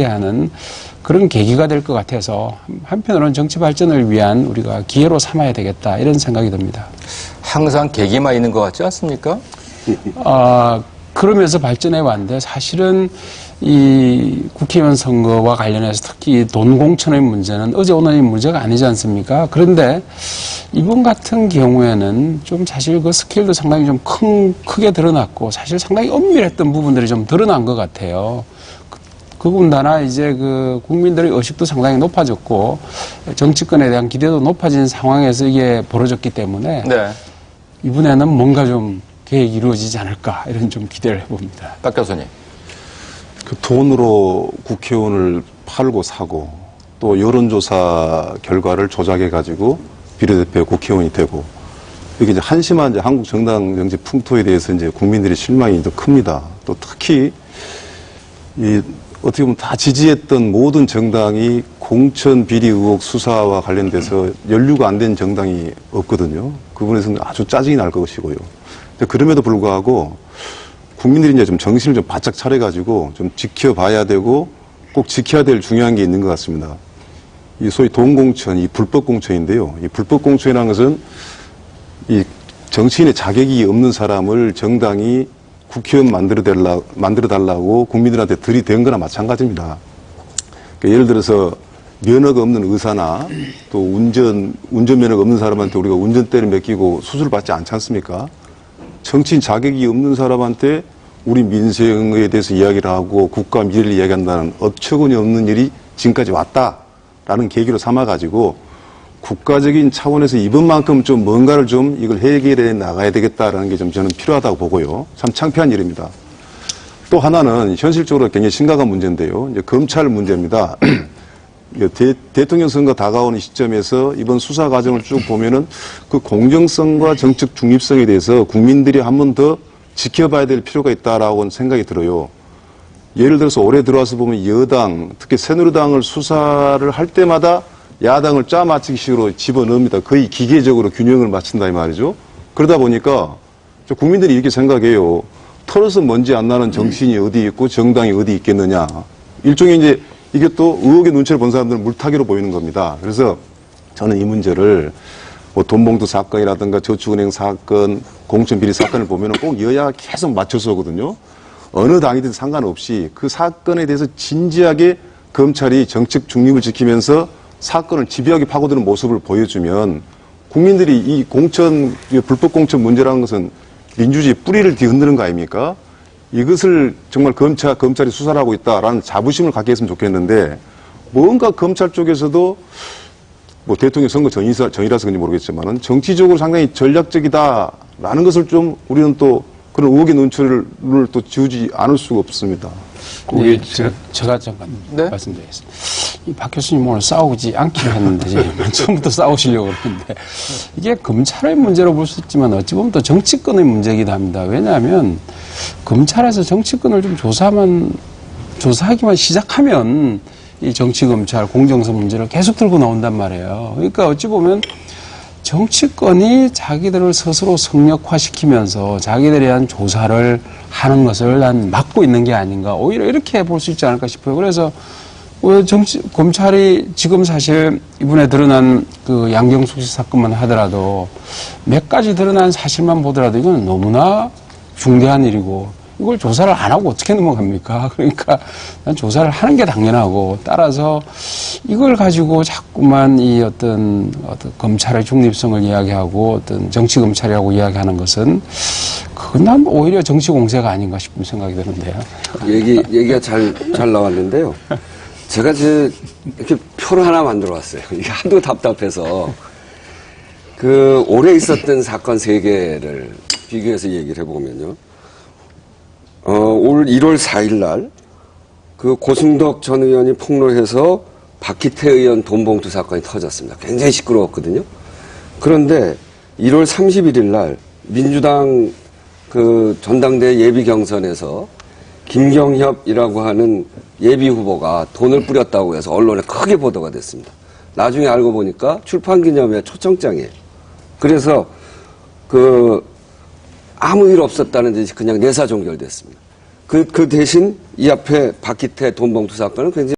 하는 그런 계기가 될 것 같아서 한편으로는 정치 발전을 위한 우리가 기회로 삼아야 되겠다 이런 생각이 듭니다. 항상 계기만 있는 것 같지 않습니까? 그러면서 발전해 왔는데 사실은 이 국회의원 선거와 관련해서 특히 돈 공천의 문제는 어제 오늘의 문제가 아니지 않습니까? 그런데 이번 같은 경우에는 좀 사실 그 스케일도 상당히 좀 크게 드러났고 사실 상당히 엄밀했던 부분들이 좀 드러난 것 같아요. 더군다나 이제 그 국민들의 의식도 상당히 높아졌고 정치권에 대한 기대도 높아진 상황에서 이게 벌어졌기 때문에 네. 이번에는 뭔가 좀 계획이 이루어지지 않을까 이런 좀 기대를 해봅니다. 박 교수님. 그 돈으로 국회의원을 팔고 사고 또 여론조사 결과를 조작해가지고 비례대표 국회의원이 되고 이게 이제 한심한 이제 한국 정당 정치 풍토에 대해서 이제 국민들의 실망이 더 큽니다. 또 특히 이 어떻게 보면 다 지지했던 모든 정당이 공천 비리 의혹 수사와 관련돼서 연루가 안 된 정당이 없거든요. 그 부분에서는 아주 짜증이 날 것이고요. 그럼에도 불구하고 국민들이 이제 좀 정신을 좀 바짝 차려가지고 좀 지켜봐야 되고 꼭 지켜야 될 중요한 게 있는 것 같습니다. 이 소위 돈공천, 이 불법 공천인데요. 이 불법 공천이라는 것은 이 정치인의 자격이 없는 사람을 정당이 국회의원 만들어달라고 국민들한테 들이댄 거나 마찬가지입니다. 그러니까 예를 들어서 면허가 없는 의사나 또 운전면허가 없는 사람한테 우리가 운전대를 맡기고 수술을 받지 않지 않습니까? 정치인 자격이 없는 사람한테 우리 민생에 대해서 이야기를 하고 국가 미래를 이야기한다는 어처구니 없는 일이 지금까지 왔다라는 계기로 삼아가지고 국가적인 차원에서 이번만큼 좀 뭔가를 좀 이걸 해결해 나가야 되겠다라는 게 좀 저는 필요하다고 보고요. 참 창피한 일입니다. 또 하나는 현실적으로 굉장히 심각한 문제인데요. 이제 검찰 문제입니다. 대통령 선거 다가오는 시점에서 이번 수사 과정을 쭉 보면은 그 공정성과 정책 중립성에 대해서 국민들이 한 번 더 지켜봐야 될 필요가 있다라고 생각이 들어요. 예를 들어서 올해 들어와서 보면 여당, 특히 새누리당을 수사를 할 때마다 야당을 짜맞추기식으로 집어넣습니다. 거의 기계적으로 균형을 맞춘다 이 말이죠. 그러다 보니까 국민들이 이렇게 생각해요. 털어서 먼지 안 나는 정치인이 어디 있고 정당이 어디 있겠느냐. 일종의 이제 이게 또 의혹의 눈치를 본 사람들은 물타기로 보이는 겁니다. 그래서 저는 이 문제를 뭐 돈봉투 사건이라든가 저축은행 사건, 공천비리 사건을 보면은 꼭 여야가 계속 맞춰서 오거든요. 어느 당이든 상관없이 그 사건에 대해서 진지하게 검찰이 정책 중립을 지키면서 사건을 집요하게 파고드는 모습을 보여주면 국민들이 이 공천, 불법 공천 문제라는 것은 민주주의 뿌리를 뒤흔드는 거 아닙니까? 이것을 정말 검찰이 수사를 하고 있다라는 자부심을 갖게 했으면 좋겠는데 뭔가 검찰 쪽에서도 뭐 대통령 선거 전이라서 그런지 모르겠지만은 정치적으로 상당히 전략적이다라는 것을 좀 우리는 또 그런 의혹의 눈초리를 또 지우지 않을 수가 없습니다. 네, 제가 잠깐 네? 말씀드리겠습니다. 이 박 교수님 오늘 싸우지 않기로 했는데 지금 처음부터 싸우시려고 그러는데 이게 검찰의 문제로 볼 수 있지만 어찌 보면 또 정치권의 문제이기도 합니다. 왜냐하면 검찰에서 정치권을 좀 조사하기만 시작하면 이 정치검찰 공정성 문제를 계속 들고 나온단 말이에요. 그러니까 어찌 보면 정치권이 자기들을 스스로 성역화시키면서 자기들에 대한 조사를 하는 것을 난 막고 있는 게 아닌가. 오히려 이렇게 볼 수 있지 않을까 싶어요. 그래서 검찰이 지금 사실 이번에 드러난 그 양경숙 씨 사건만 하더라도 몇 가지 드러난 사실만 보더라도 이건 너무나 중대한 일이고 이걸 조사를 안 하고 어떻게 넘어갑니까? 그러니까 난 조사를 하는 게 당연하고 따라서 이걸 가지고 자꾸만 이 어떤 검찰의 중립성을 이야기하고 어떤 정치 검찰이라고 이야기하는 것은 그건 난 오히려 정치 공세가 아닌가 싶은 생각이 드는데요. 얘기가 잘 나왔는데요. 제가 이렇게 표를 하나 만들어 왔어요. 이게 하도 답답해서 올해 있었던 사건 3개를 비교해서 얘기를 해보면요. 올 1월 4일 날, 고승덕 전 의원이 폭로해서 박희태 의원 돈봉투 사건이 터졌습니다. 굉장히 시끄러웠거든요. 그런데 1월 31일 날, 민주당 전당대회 예비 경선에서 김경협이라고 하는 예비 후보가 돈을 뿌렸다고 해서 언론에 크게 보도가 됐습니다. 나중에 알고 보니까 출판기념회 초청장이에요. 그래서 아무 일 없었다는 듯이 그냥 내사 종결됐습니다. 그 대신 이 앞에 박기태 돈봉투 사건은 굉장히